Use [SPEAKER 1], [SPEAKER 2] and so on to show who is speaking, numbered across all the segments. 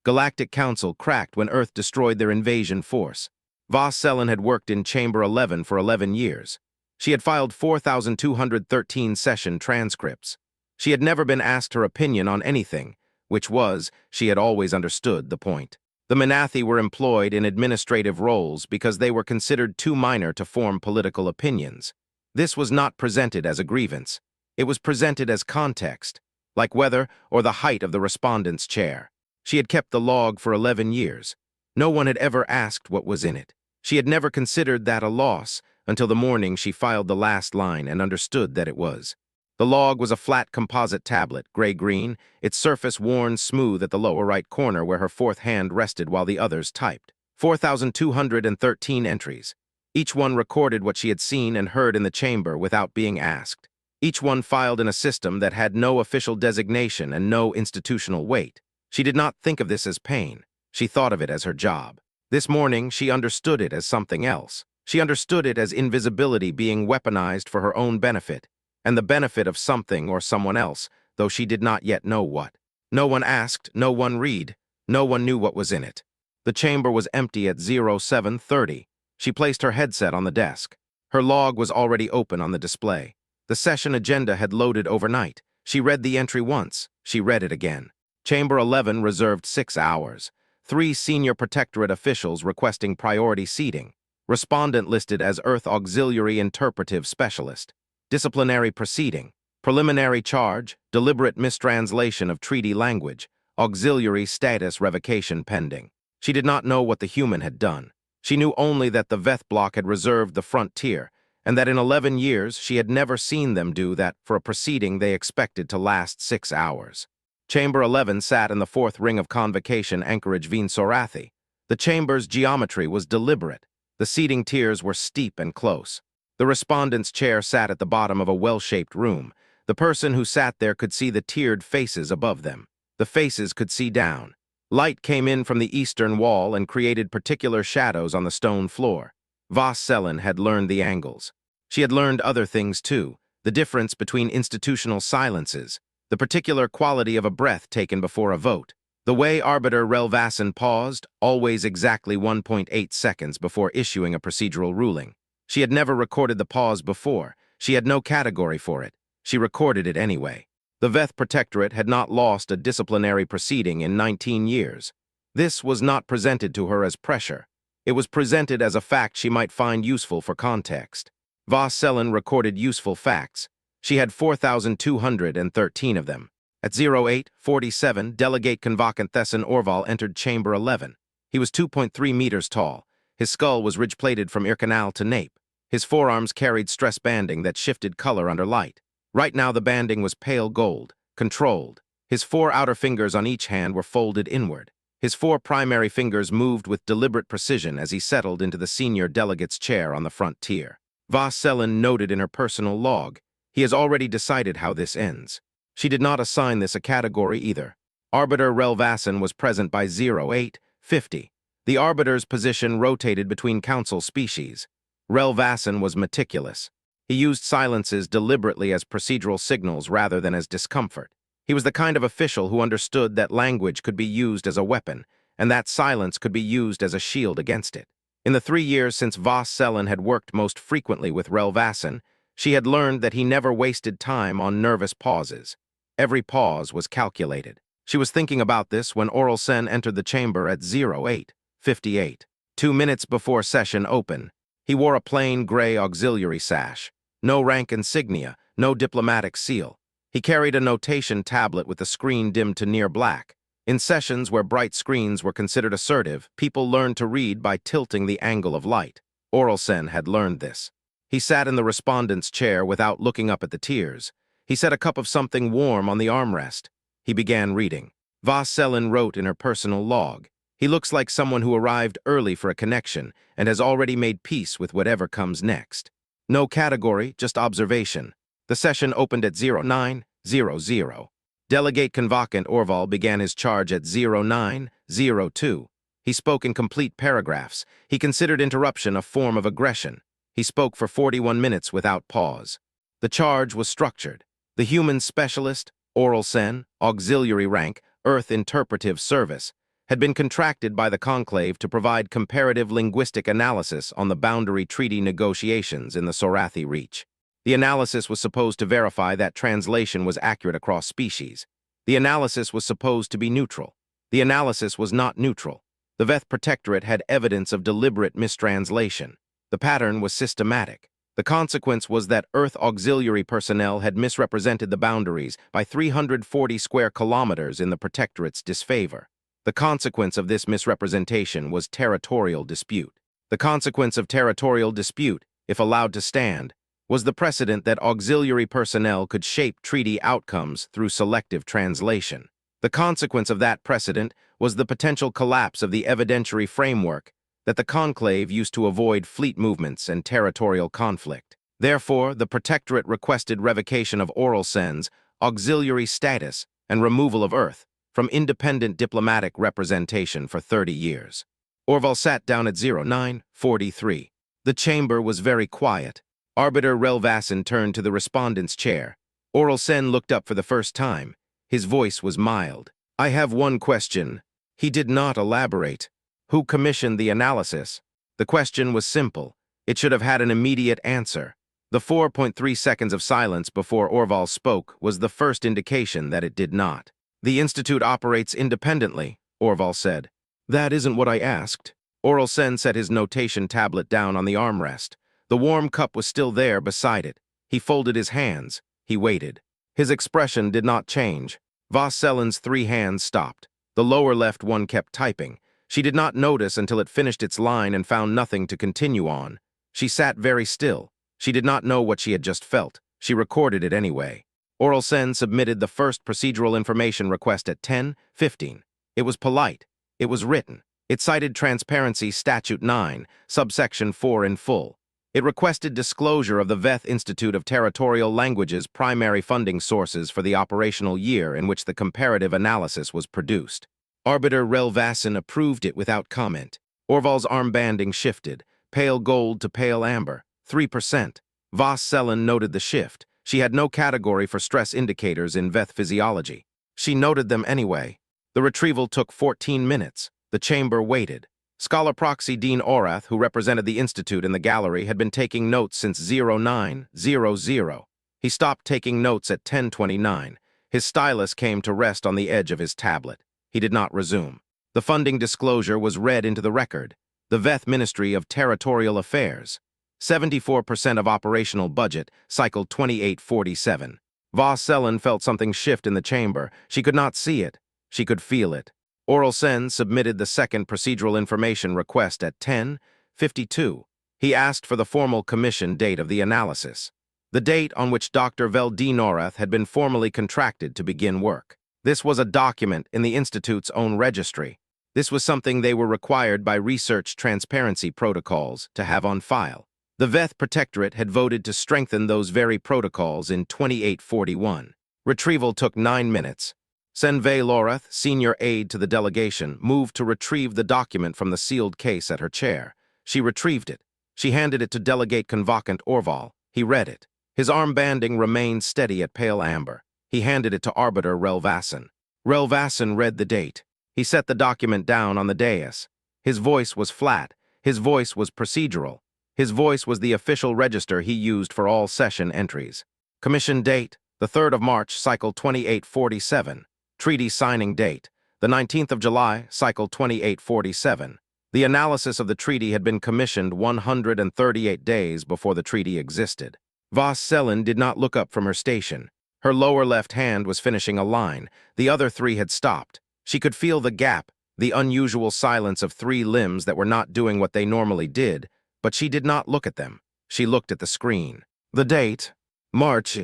[SPEAKER 1] Galactic Council cracked when Earth destroyed their invasion force. Voss Selen had worked in Chamber 11 for 11 years. She had filed 4,213 session transcripts. She had never been asked her opinion on anything, which was, she had always understood the point. The Minathi were employed in administrative roles because they were considered too minor to form political opinions. This was not presented as a grievance. It was presented as context, like whether or the height of the respondent's chair. She had kept the log for 11 years. No one had ever asked what was in it. She had never considered that a loss until the morning she filed the last line and understood that it was. The log was a flat composite tablet, gray-green, its surface worn smooth at the lower right corner where her fourth hand rested while the others typed. 4,213 entries. Each one recorded what she had seen and heard in the chamber without being asked. Each one filed in a system that had no official designation and no institutional weight. She did not think of this as pain. She thought of it as her job. This morning, she understood it as something else. She understood it as invisibility being weaponized for her own benefit, and the benefit of something or someone else, though she did not yet know what. No one asked, no one read, no one knew what was in it. The chamber was empty at 07:30. She placed her headset on the desk. Her log was already open on the display. The session agenda had loaded overnight. She read the entry once. She read it again. Chamber 11 reserved 6 hours. 3 senior protectorate officials requesting priority seating. Respondent listed as Earth Auxiliary Interpretive Specialist. Disciplinary proceeding. Preliminary charge, deliberate mistranslation of treaty language, auxiliary status revocation pending. She did not know what the human had done. She knew only that the Veth block had reserved the frontier, and that in 11 years she had never seen them do that for a proceeding they expected to last 6 hours. Chamber 11 sat in the fourth ring of convocation Anchorage Veen Sorathi. The chamber's geometry was deliberate. The seating tiers were steep and close. The respondent's chair sat at the bottom of a well-shaped room. The person who sat there could see the tiered faces above them. The faces could see down. Light came in from the eastern wall and created particular shadows on the stone floor. Voss Selen had learned the angles. She had learned other things too, the difference between institutional silences, the particular quality of a breath taken before a vote, the way Arbiter Relvassen paused, always exactly 1.8 seconds before issuing a procedural ruling. She had never recorded the pause before. She had no category for it. She recorded it anyway. The Veth Protectorate had not lost a disciplinary proceeding in 19 years. This was not presented to her as pressure. It was presented as a fact she might find useful for context. Voss Selen recorded useful facts. She had 4,213 of them. At 08:47, Delegate Convocant Thesson Orval entered Chamber 11. He was 2.3 meters tall. His skull was ridge-plated from ear canal to nape. His forearms carried stress banding that shifted color under light. Right now the banding was pale gold, controlled. His 4 outer fingers on each hand were folded inward. His 4 primary fingers moved with deliberate precision as he settled into the senior delegate's chair on the front tier. Voss Selen noted in her personal log, "He has already decided how this ends." She did not assign this a category either. Arbiter Relvassen was present by 08:50. The Arbiter's position rotated between council species. Relvassen was meticulous. He used silences deliberately as procedural signals rather than as discomfort. He was the kind of official who understood that language could be used as a weapon, and that silence could be used as a shield against it. In the 3 years since Voss Selen had worked most frequently with Relvassen, she had learned that he never wasted time on nervous pauses. Every pause was calculated. She was thinking about this when Oralsen entered the chamber at 08:58. 2 minutes before session open, he wore a plain gray auxiliary sash. No rank insignia, no diplomatic seal. He carried a notation tablet with the screen dimmed to near black. In sessions where bright screens were considered assertive, people learned to read by tilting the angle of light. Oralsen had learned this. He sat in the respondent's chair without looking up at the tiers. He set a cup of something warm on the armrest. He began reading. Voss Selen wrote in her personal log, "He looks like someone who arrived early for a connection and has already made peace with whatever comes next." No category, just observation. The session opened at 09:00. Delegate Convocant Orval began his charge at 09:02. He spoke in complete paragraphs. He considered interruption a form of aggression. He spoke for 41 minutes without pause. The charge was structured. The human specialist, Oralsen, auxiliary rank, Earth Interpretive Service, had been contracted by the conclave to provide comparative linguistic analysis on the boundary treaty negotiations in the Sorathi Reach. The analysis was supposed to verify that translation was accurate across species. The analysis was supposed to be neutral. The analysis was not neutral. The Veth Protectorate had evidence of deliberate mistranslation. The pattern was systematic. The consequence was that Earth auxiliary personnel had misrepresented the boundaries by 340 square kilometers in the Protectorate's disfavor. The consequence of this misrepresentation was territorial dispute. The consequence of territorial dispute, if allowed to stand, was the precedent that auxiliary personnel could shape treaty outcomes through selective translation. The consequence of that precedent was the potential collapse of the evidentiary framework that the conclave used to avoid fleet movements and territorial conflict. Therefore, the Protectorate requested revocation of Oralsen's auxiliary status and removal of Earth from independent diplomatic representation for 30 years. Orval sat down at 0943. The chamber was very quiet. Arbiter Relvasin turned to the respondent's chair. Oralsen looked up for the first time. His voice was mild. "I have one question." He did not elaborate. Who commissioned the analysis? The question was simple. It should have had an immediate answer. The 4.3 seconds of silence before Orval spoke was the first indication that it did not. "The Institute operates independently," Orval said. "That isn't what I asked." Oralsen set his notation tablet down on the armrest. The warm cup was still there beside it. He folded his hands. He waited. His expression did not change. Voss Sellen's 3 hands stopped. The lower left one kept typing. She did not notice until it finished its line and found nothing to continue on. She sat very still. She did not know what she had just felt. She recorded it anyway. Oralsen submitted the first procedural information request at 10:15. It was polite. It was written. It cited Transparency Statute 9, subsection 4 in full. It requested disclosure of the Veth Institute of Territorial Languages' primary funding sources for the operational year in which the comparative analysis was produced. Arbiter Relvasin approved it without comment. Orval's armbanding shifted, pale gold to pale amber, 3%. Voss Sellen noted the shift. She had no category for stress indicators in Veth physiology. She noted them anyway. The retrieval took 14 minutes. The chamber waited. Scholar Proxy Dean Orath, who represented the Institute in the gallery, had been taking notes since 0900. He stopped taking notes at 10:29. His stylus came to rest on the edge of his tablet. He did not resume. The funding disclosure was read into the record. The Veth Ministry of Territorial Affairs. 74% of operational budget, cycle 2847. Voss Sellen felt something shift in the chamber. She could not see it. She could feel it. Oralsen submitted the second procedural information request at 10:52. He asked for the formal commission date of the analysis, the date on which Dr. Veldinorath had been formally contracted to begin work. This was a document in the Institute's own registry. This was something they were required by research transparency protocols to have on file. The Veth Protectorate had voted to strengthen those very protocols in 2841. Retrieval took 9 minutes. Senve Lorath, senior aide to the delegation, moved to retrieve the document from the sealed case at her chair. She retrieved it. She handed it to Delegate Convocant Orval. He read it. His armbanding remained steady at pale amber. He handed it to Arbiter Relvasin. Relvasin read the date. He set the document down on the dais. His voice was flat. His voice was procedural. His voice was the official register he used for all session entries. Commission date, the 3rd of March, cycle 2847. Treaty signing date, the 19th of July, cycle 2847. The analysis of the treaty had been commissioned 138 days before the treaty existed. Voss Sellen did not look up from her station. Her lower left hand was finishing a line. The other 3 had stopped. She could feel the gap, the unusual silence of 3 limbs that were not doing what they normally did, but she did not look at them. She looked at the screen. The date, March.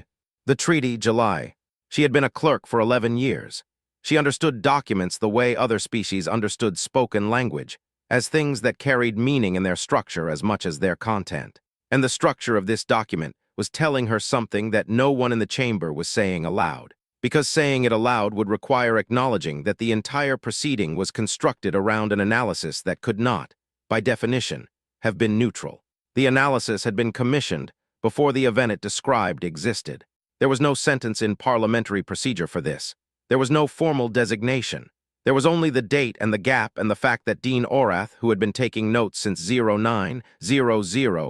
[SPEAKER 1] The treaty, July. She had been a clerk for 11 years. She understood documents the way other species understood spoken language, as things that carried meaning in their structure as much as their content. And the structure of this document was telling her something that no one in the chamber was saying aloud, because saying it aloud would require acknowledging that the entire proceeding was constructed around an analysis that could not, by definition, have been neutral. The analysis had been commissioned before the event it described existed. There was no sentence in parliamentary procedure for this. There was no formal designation. There was only the date and the gap and the fact that Dean Orath, who had been taking notes since 0900,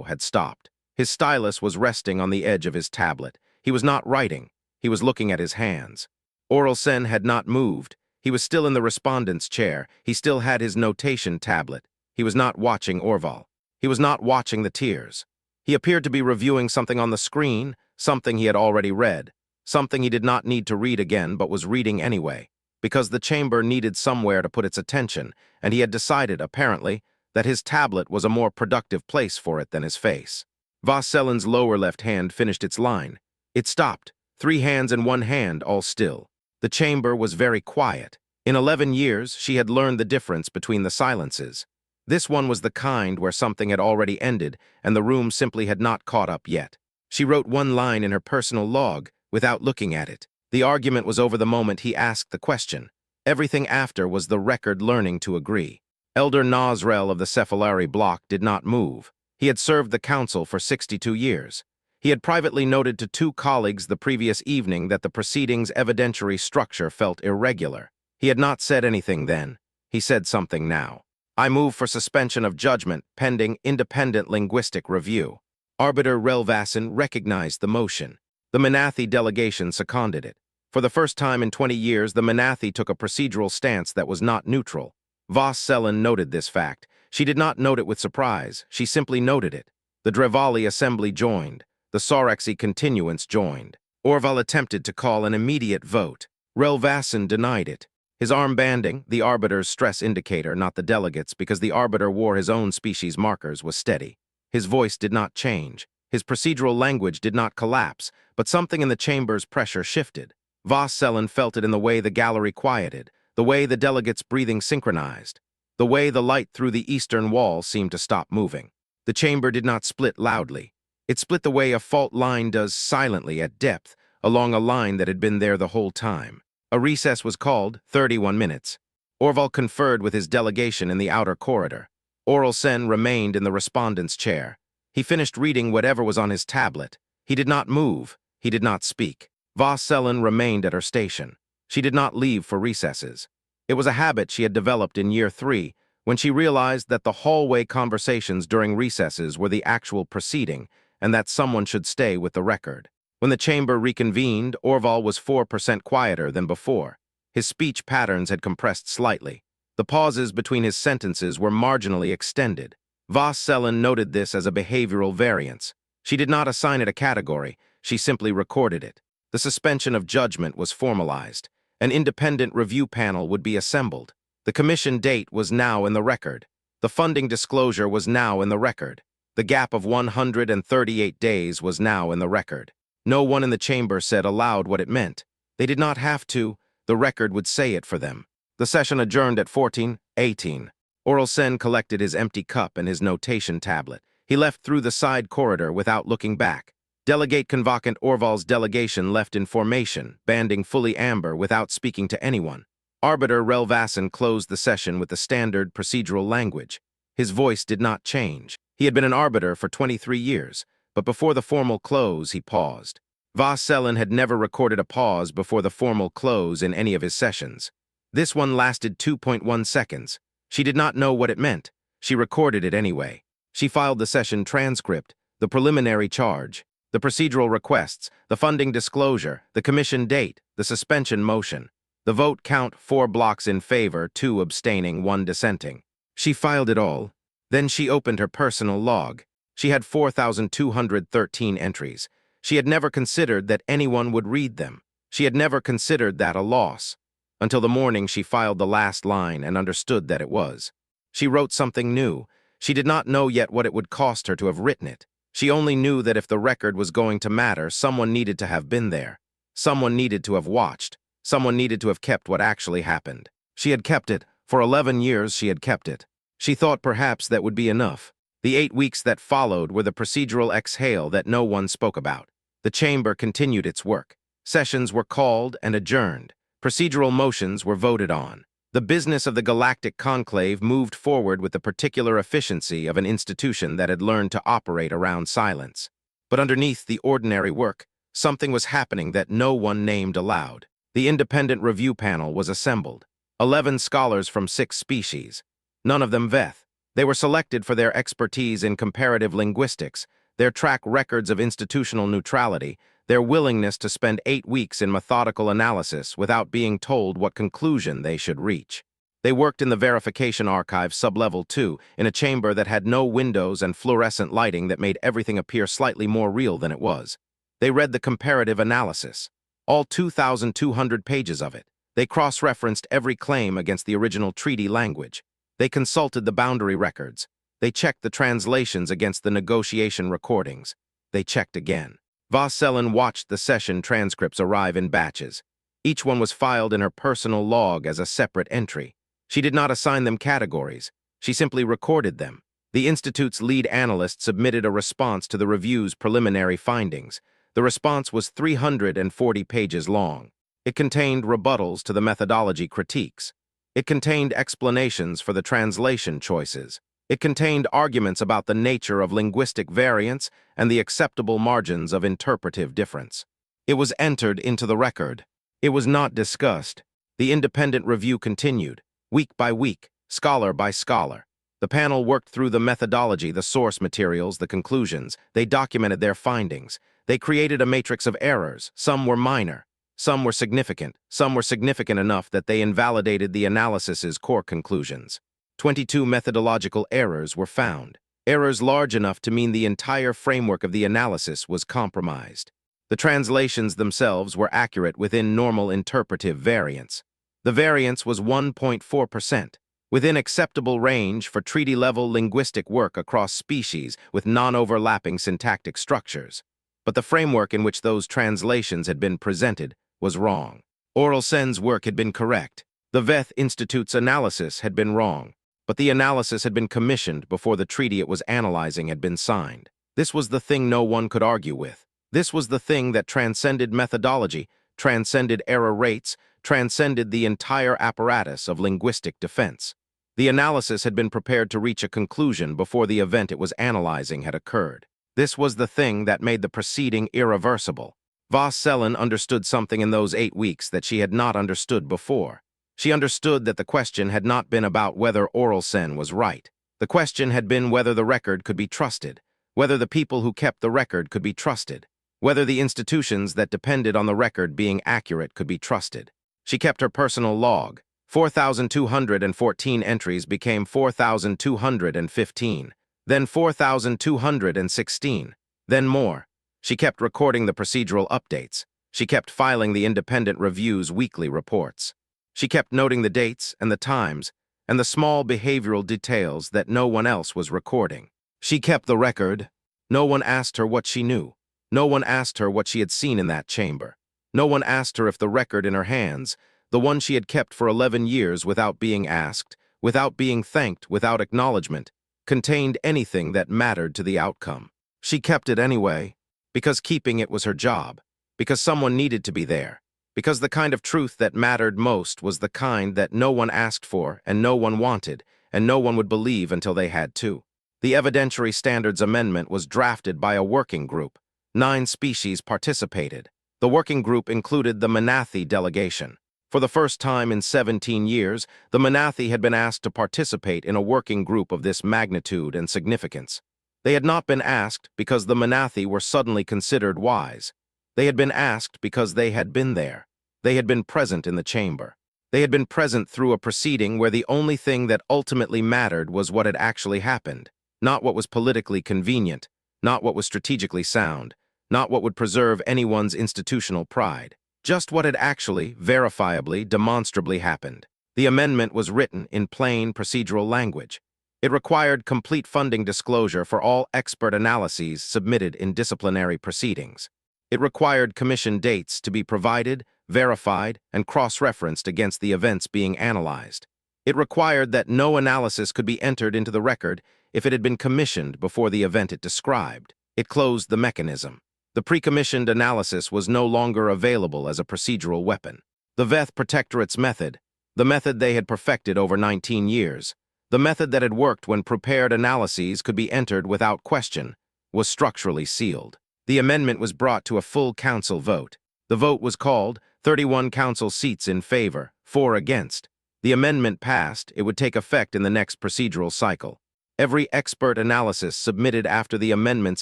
[SPEAKER 1] had stopped. His stylus was resting on the edge of his tablet. He was not writing. He was looking at his hands. Orelsen had not moved. He was still in the respondent's chair. He still had his notation tablet. He was not watching Orval. He was not watching the tears. He appeared to be reviewing something on the screen, something he had already read, something he did not need to read again but was reading anyway, because the chamber needed somewhere to put its attention, and he had decided, apparently, that his tablet was a more productive place for it than his face. Vasselin's lower left hand finished its line. It stopped, 3 hands and 1 hand, all still. The chamber was very quiet. In 11 years, she had learned the difference between the silences. This one was the kind where something had already ended and the room simply had not caught up yet. She wrote 1 line in her personal log without looking at it. The argument was over the moment he asked the question. Everything after was the record learning to agree. Elder Nosrel of the Cephalari block did not move. He had served the council for 62 years. He had privately noted to 2 colleagues the previous evening that the proceedings' evidentiary structure felt irregular. He had not said anything then. He said something now. I move for suspension of judgment pending independent linguistic review. Arbiter Relvasin recognized the motion. The Menathi delegation seconded it. For the first time in 20 years, the Menathi took a procedural stance that was not neutral. Vasselin noted this fact. She did not note it with surprise. She simply noted it. The Drevali assembly joined. The Sorexi continuance joined. Orval attempted to call an immediate vote. Relvasin denied it. His armbanding, the arbiter's stress indicator, not the delegates, because the arbiter wore his own species markers, was steady. His voice did not change. His procedural language did not collapse, but something in the chamber's pressure shifted. Vasselin felt it in the way the gallery quieted, the way the delegates' breathing synchronized, the way the light through the eastern wall seemed to stop moving. The chamber did not split loudly. It split the way a fault line does silently at depth, along a line that had been there the whole time. A recess was called, 31 minutes. Orval conferred with his delegation in the outer corridor. Orelsen remained in the respondent's chair. He finished reading whatever was on his tablet. He did not move. He did not speak. Vasselin remained at her station. She did not leave for recesses. It was a habit she had developed in year 3, when she realized that the hallway conversations during recesses were the actual proceeding, and that someone should stay with the record. When the chamber reconvened, Orval was 4% quieter than before. His speech patterns had compressed slightly. The pauses between his sentences were marginally extended. Vasselin noted this as a behavioral variance. She did not assign it a category. She simply recorded it. The suspension of judgment was formalized. An independent review panel would be assembled. The commission date was now in the record. The funding disclosure was now in the record. The gap of 138 days was now in the record. No one in the chamber said aloud what it meant. They did not have to. The record would say it for them. The session adjourned at 14:18. Orelsen collected his empty cup and his notation tablet. He left through the side corridor without looking back. Delegate Convocant Orval's delegation left in formation, banding fully amber without speaking to anyone. Arbiter Relvasin closed the session with the standard procedural language. His voice did not change. He had been an arbiter for 23 years. But before the formal close, he paused. Vasselin had never recorded a pause before the formal close in any of his sessions. This one lasted 2.1 seconds. She did not know what it meant. She recorded it anyway. She filed the session transcript, the preliminary charge, the procedural requests, the funding disclosure, the commission date, the suspension motion. The vote count: 4 blocks in favor, 2 abstaining, 1 dissenting. She filed it all. Then she opened her personal log. She had 4,213 entries. She had never considered that anyone would read them. She had never considered that a loss. Until the morning she filed the last line and understood that it was. She wrote something new. She did not know yet what it would cost her to have written it. She only knew that if the record was going to matter, someone needed to have been there. Someone needed to have watched. Someone needed to have kept what actually happened. She had kept it. For 11 years she had kept it. She thought perhaps that would be enough. The 8 weeks that followed were the procedural exhale that no one spoke about. The chamber continued its work. Sessions were called and adjourned. Procedural motions were voted on. The business of the Galactic Conclave moved forward with the particular efficiency of an institution that had learned to operate around silence. But underneath the ordinary work, something was happening that no one named aloud. The independent review panel was assembled. 11 scholars from 6 species. None of them Veth. They were selected for their expertise in comparative linguistics, their track records of institutional neutrality, their willingness to spend 8 weeks in methodical analysis without being told what conclusion they should reach. They worked in the verification archive sublevel 2, in a chamber that had no windows and fluorescent lighting that made everything appear slightly more real than it was. They read the comparative analysis, all 2,200 pages of it. They cross-referenced every claim against the original treaty language. They consulted the boundary records. They checked the translations against the negotiation recordings. They checked again. Voss-Selin watched the session transcripts arrive in batches. Each one was filed in her personal log as a separate entry. She did not assign them categories. She simply recorded them. The Institute's lead analyst submitted a response to the review's preliminary findings. The response was 340 pages long. It contained rebuttals to the methodology critiques. It contained explanations for the translation choices. It contained arguments about the nature of linguistic variance and the acceptable margins of interpretive difference. It was entered into the record. It was not discussed. The independent review continued, week by week, scholar by scholar. The panel worked through the methodology, the source materials, the conclusions. They documented their findings. They created a matrix of errors. Some were minor. Some were significant. Some were significant enough that they invalidated the analysis's core conclusions. 22 methodological errors were found. Errors large enough to mean the entire framework of the analysis was compromised. The translations themselves were accurate within normal interpretive variance. The variance was 1.4%, within acceptable range for treaty-level linguistic work across species with non-overlapping syntactic structures. But the framework in which those translations had been presented was wrong. Orelsen's work had been correct. The Veth Institute's analysis had been wrong. But the analysis had been commissioned before the treaty it was analyzing had been signed. This was the thing no one could argue with. This was the thing that transcended methodology, transcended error rates, transcended the entire apparatus of linguistic defense. The analysis had been prepared to reach a conclusion before the event it was analyzing had occurred. This was the thing that made the proceeding irreversible. Voss-Selin understood something in those 8 weeks that she had not understood before. She understood that the question had not been about whether Orelsen was right. The question had been whether the record could be trusted, whether the people who kept the record could be trusted, whether the institutions that depended on the record being accurate could be trusted. She kept her personal log. 4,214 entries became 4,215, then 4,216, then more. She kept recording the procedural updates. She kept filing the independent review's weekly reports. She kept noting the dates and the times and the small behavioral details that no one else was recording. She kept the record. No one asked her what she knew. No one asked her what she had seen in that chamber. No one asked her if the record in her hands, the one she had kept for 11 years without being asked, without being thanked, without acknowledgement, contained anything that mattered to the outcome. She kept it anyway, because keeping it was her job, because someone needed to be there, because the kind of truth that mattered most was the kind that no one asked for and no one wanted, and no one would believe until they had to. The Evidentiary Standards Amendment was drafted by a working group. 9 species participated. The working group included the Manathi delegation. For the first time in 17 years, the Manathi had been asked to participate in a working group of this magnitude and significance. They had not been asked because the Manathi were suddenly considered wise. They had been asked because they had been there. They had been present in the chamber. They had been present through a proceeding where the only thing that ultimately mattered was what had actually happened, not what was politically convenient, not what was strategically sound, not what would preserve anyone's institutional pride. Just what had actually, verifiably, demonstrably happened. The amendment was written in plain procedural language. It required complete funding disclosure for all expert analyses submitted in disciplinary proceedings. It required commission dates to be provided, verified, and cross-referenced against the events being analyzed. It required that no analysis could be entered into the record if it had been commissioned before the event it described. It closed the mechanism. The pre-commissioned analysis was no longer available as a procedural weapon. The Veth Protectorate's method, the method they had perfected over 19 years, the method that had worked when prepared analyses could be entered without question, was structurally sealed. The amendment was brought to a full council vote. The vote was called 31 council seats in favor, 4 against. The amendment passed, it would take effect in the next procedural cycle. Every expert analysis submitted after the amendment's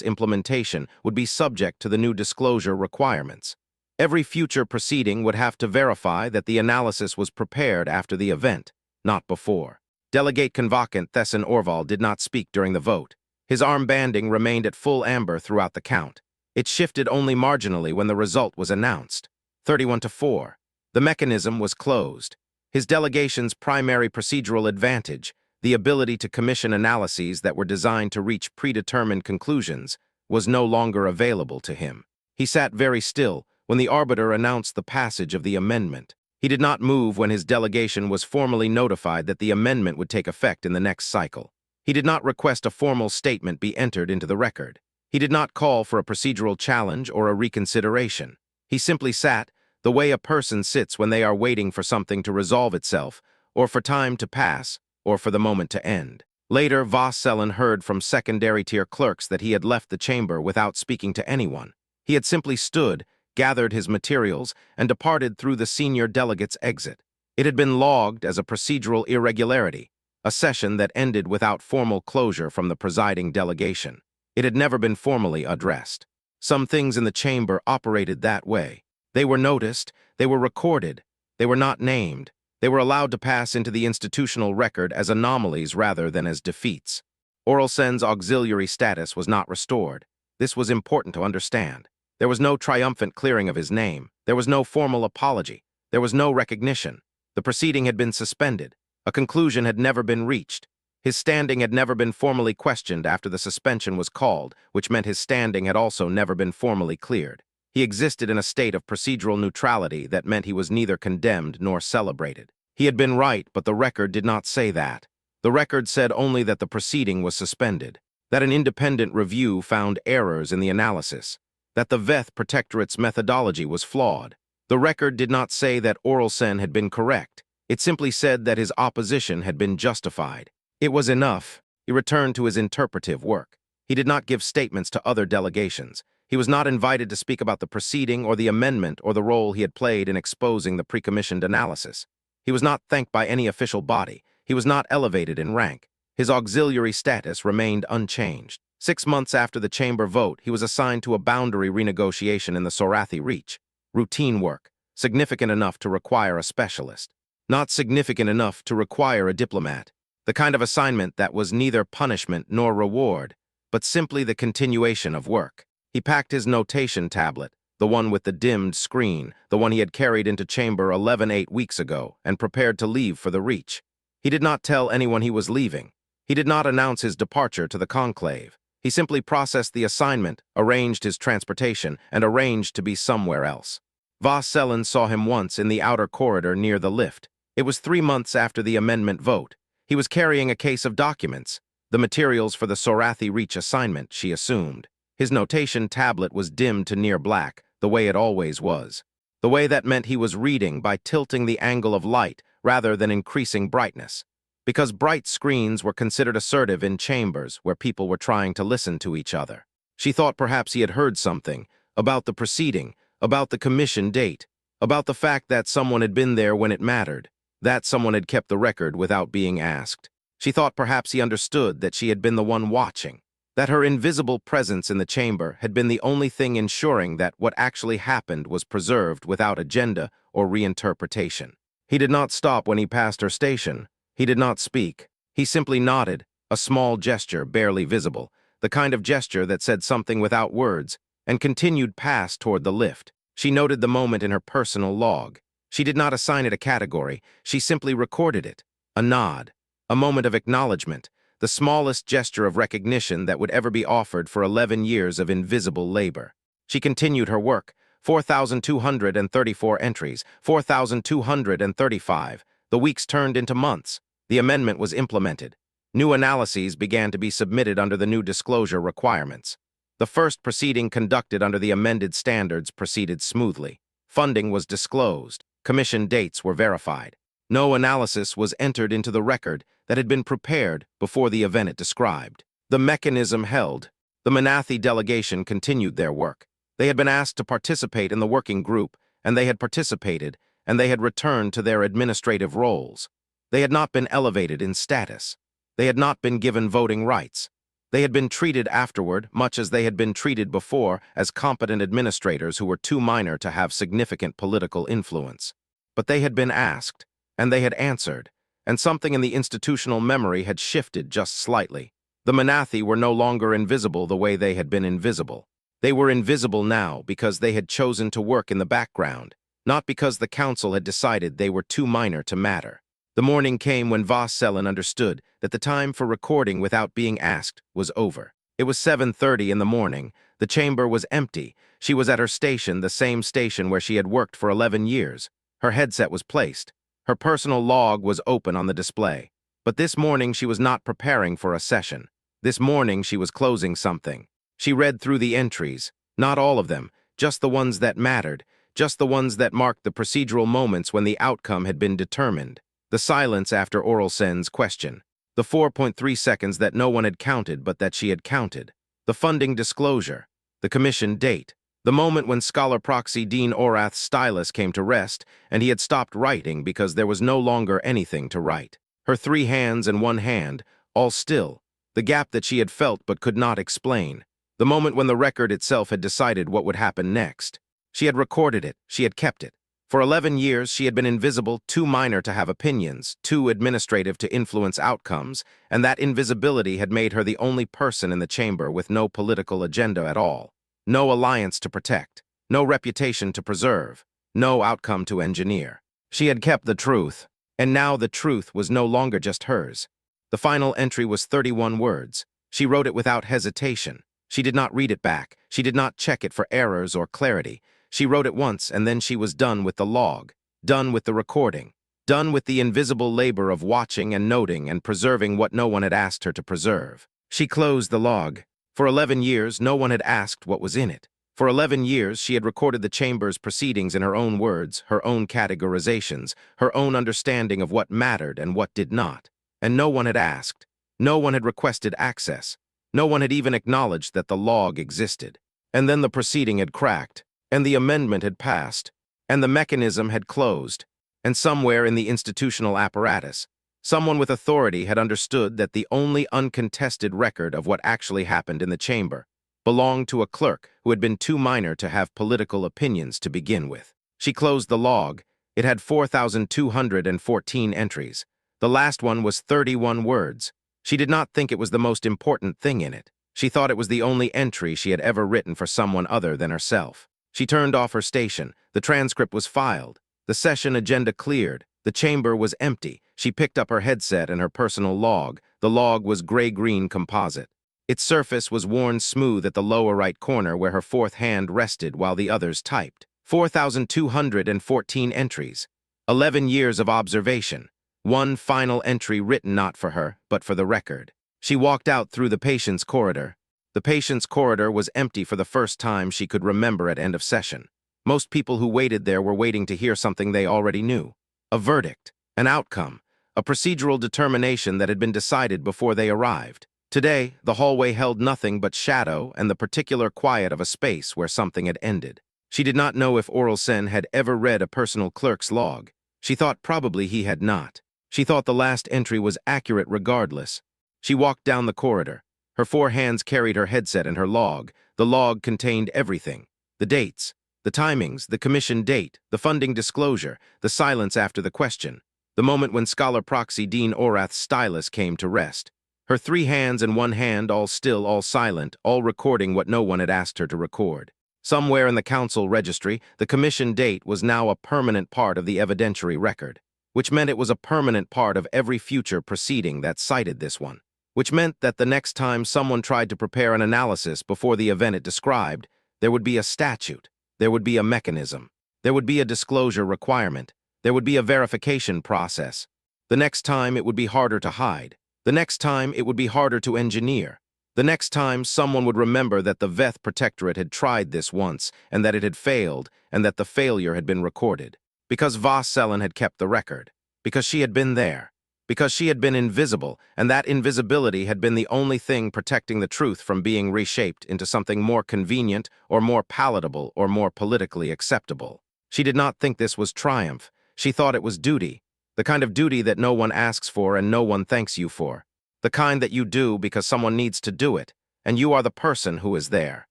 [SPEAKER 1] implementation would be subject to the new disclosure requirements. Every future proceeding would have to verify that the analysis was prepared after the event, not before. Delegate Convocant Thesson Orval did not speak during the vote. His arm banding remained at full amber throughout the count. It shifted only marginally when the result was announced. 31-4. The mechanism was closed. His delegation's primary procedural advantage, the ability to commission analyses that were designed to reach predetermined conclusions, was no longer available to him. He sat very still when the arbiter announced the passage of the amendment. He did not move when his delegation was formally notified that the amendment would take effect in the next cycle. He did not request a formal statement be entered into the record. He did not call for a procedural challenge or a reconsideration. He simply sat, the way a person sits when they are waiting for something to resolve itself, or for time to pass, or for the moment to end. Later, Voss-Sellen heard from secondary-tier clerks that he had left the chamber without speaking to anyone. He had simply stood, gathered his materials, and departed through the senior delegate's exit. It had been logged as a procedural irregularity, a session that ended without formal closure from the presiding delegation. It had never been formally addressed. Some things in the chamber operated that way. They were noticed, they were recorded, they were not named. They were allowed to pass into the institutional record as anomalies rather than as defeats. Orlsen's auxiliary status was not restored. This was important to understand. There was no triumphant clearing of his name. There was no formal apology. There was no recognition. The proceeding had been suspended. A conclusion had never been reached. His standing had never been formally questioned after the suspension was called, which meant his standing had also never been formally cleared. He existed in a state of procedural neutrality that meant he was neither condemned nor celebrated. He had been right, but the record did not say that. The record said only that the proceeding was suspended, that an independent review found errors in the analysis, that the Veth Protectorate's methodology was flawed. The record did not say that Orlsen had been correct. It simply said that his opposition had been justified. It was enough. He returned to his interpretive work. He did not give statements to other delegations. He was not invited to speak about the proceeding or the amendment or the role he had played in exposing the pre-commissioned analysis. He was not thanked by any official body. He was not elevated in rank. His auxiliary status remained unchanged. 6 months after the chamber vote, he was assigned to a boundary renegotiation in the Sorathi Reach. Routine work, significant enough to require a specialist. Not significant enough to require a diplomat. The kind of assignment that was neither punishment nor reward, but simply the continuation of work. He packed his notation tablet, the one with the dimmed screen, the one he had carried into Chamber 11 8 weeks ago, and prepared to leave for the Reach. He did not tell anyone he was leaving. He did not announce his departure to the conclave. He simply processed the assignment, arranged his transportation, and arranged to be somewhere else. Voss-Sellen saw him once in the outer corridor near the lift. It was 3 months after the amendment vote. He was carrying a case of documents, the materials for the Sorathi Reach assignment, she assumed. His notation tablet was dimmed to near black, the way it always was. The way that meant he was reading by tilting the angle of light rather than increasing brightness. Because bright screens were considered assertive in chambers where people were trying to listen to each other. She thought perhaps he had heard something about the proceeding, about the commission date, about the fact that someone had been there when it mattered, that someone had kept the record without being asked. She thought perhaps he understood that she had been the one watching, that her invisible presence in the chamber had been the only thing ensuring that what actually happened was preserved without agenda or reinterpretation. He did not stop when he passed her station. He did not speak. He simply nodded, a small gesture barely visible, the kind of gesture that said something without words, and continued past toward the lift. She noted the moment in her personal log. She did not assign it a category. She simply recorded it. A nod, a moment of acknowledgement, the smallest gesture of recognition that would ever be offered for 11 years of invisible labor. She continued her work. 4,234 entries, 4,235. The weeks turned into months. The amendment was implemented. New analyses began to be submitted under the new disclosure requirements. The first proceeding conducted under the amended standards proceeded smoothly. Funding was disclosed. Commission dates were verified. No analysis was entered into the record that had been prepared before the event it described. The mechanism held. The Manathi delegation continued their work. They had been asked to participate in the working group, and they had participated, and they had returned to their administrative roles. They had not been elevated in status. They had not been given voting rights. They had been treated afterward, much as they had been treated before, as competent administrators who were too minor to have significant political influence. But they had been asked, and they had answered, and something in the institutional memory had shifted just slightly. The Manathi were no longer invisible the way they had been invisible. They were invisible now because they had chosen to work in the background, not because the council had decided they were too minor to matter. The morning came when Voss-Selin understood that the time for recording without being asked was over. It was 7:30 in the morning. The chamber was empty. She was at her station, the same station where she had worked for 11 years. Her headset was placed. Her personal log was open on the display. But this morning she was not preparing for a session. This morning she was closing something. She read through the entries, not all of them, just the ones that mattered, just the ones that marked the procedural moments when the outcome had been determined. The silence after Oralsen's question. The 4.3 seconds that no one had counted but that she had counted. The funding disclosure. The commission date. The moment when Scholar Proxy Dean Orath's stylus came to rest, and he had stopped writing because there was no longer anything to write. Her 3 hands and 1 hand, all still. The gap that she had felt but could not explain. The moment when the record itself had decided what would happen next. She had recorded it. She had kept it. For 11 years, she had been invisible, too minor to have opinions, too administrative to influence outcomes, and that invisibility had made her the only person in the chamber with no political agenda at all, no alliance to protect, no reputation to preserve, no outcome to engineer. She had kept the truth, and now the truth was no longer just hers. The final entry was 31 words. She wrote it without hesitation. She did not read it back. She did not check it for errors or clarity. She wrote it once, and then she was done with the log, done with the recording, done with the invisible labor of watching and noting and preserving what no one had asked her to preserve. She closed the log. For 11 years, no one had asked what was in it. For 11 years, she had recorded the chamber's proceedings in her own words, her own categorizations, her own understanding of what mattered and what did not. And no one had asked. No one had requested access. No one had even acknowledged that the log existed. And then the proceeding had cracked. And the amendment had passed, and the mechanism had closed, and somewhere in the institutional apparatus, someone with authority had understood that the only uncontested record of what actually happened in the chamber belonged to a clerk who had been too minor to have political opinions to begin with. She closed the log. It had 4,214 entries. The last one was 31 words. She did not think it was the most important thing in it. She thought it was the only entry she had ever written for someone other than herself. She turned off her station. The transcript was filed. The session agenda cleared. The chamber was empty. She picked up her headset and her personal log. The log was gray-green composite. Its surface was worn smooth at the lower right corner where her 4th hand rested while the others typed. 4,214 entries. 11 years of observation. One final entry written not for her, but for the record. She walked out through the patient's corridor. The patient's corridor was empty for the first time she could remember at end of session. Most people who waited there were waiting to hear something they already knew. A verdict, an outcome, a procedural determination that had been decided before they arrived. Today, the hallway held nothing but shadow and the particular quiet of a space where something had ended. She did not know if Oralsen had ever read a personal clerk's log. She thought probably he had not. She thought the last entry was accurate regardless. She walked down the corridor. Her 4 hands carried her headset and her log. The log contained everything. The dates, the timings, the commission date, the funding disclosure, the silence after the question, the moment when Scholar Proxy Dean Orath's stylus came to rest. Her 3 hands and 1 hand all still, all silent, all recording what no one had asked her to record. Somewhere in the council registry, the commission date was now a permanent part of the evidentiary record, which meant it was a permanent part of every future proceeding that cited this one. Which meant that the next time someone tried to prepare an analysis before the event it described, there would be a statute, there would be a mechanism, there would be a disclosure requirement, there would be a verification process. The next time it would be harder to hide. The next time it would be harder to engineer. The next time someone would remember that the Veth Protectorate had tried this once, and that it had failed, and that the failure had been recorded. Because Voss-Selin had kept the record. Because she had been there. Because she had been invisible, and that invisibility had been the only thing protecting the truth from being reshaped into something more convenient or more palatable or more politically acceptable. She did not think this was triumph. She thought it was duty. The kind of duty that no one asks for and no one thanks you for. The kind that you do because someone needs to do it, and you are the person who is there.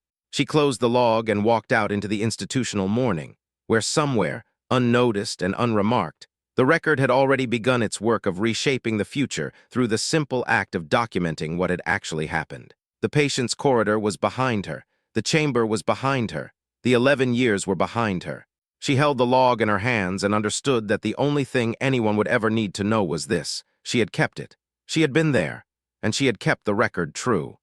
[SPEAKER 1] She closed the log and walked out into the institutional morning, where somewhere, unnoticed and unremarked, the record had already begun its work of reshaping the future through the simple act of documenting what had actually happened. The patient's corridor was behind her. The chamber was behind her. The 11 years were behind her. She held the log in her hands and understood that the only thing anyone would ever need to know was this: she had kept it. She had been there, and she had kept the record true.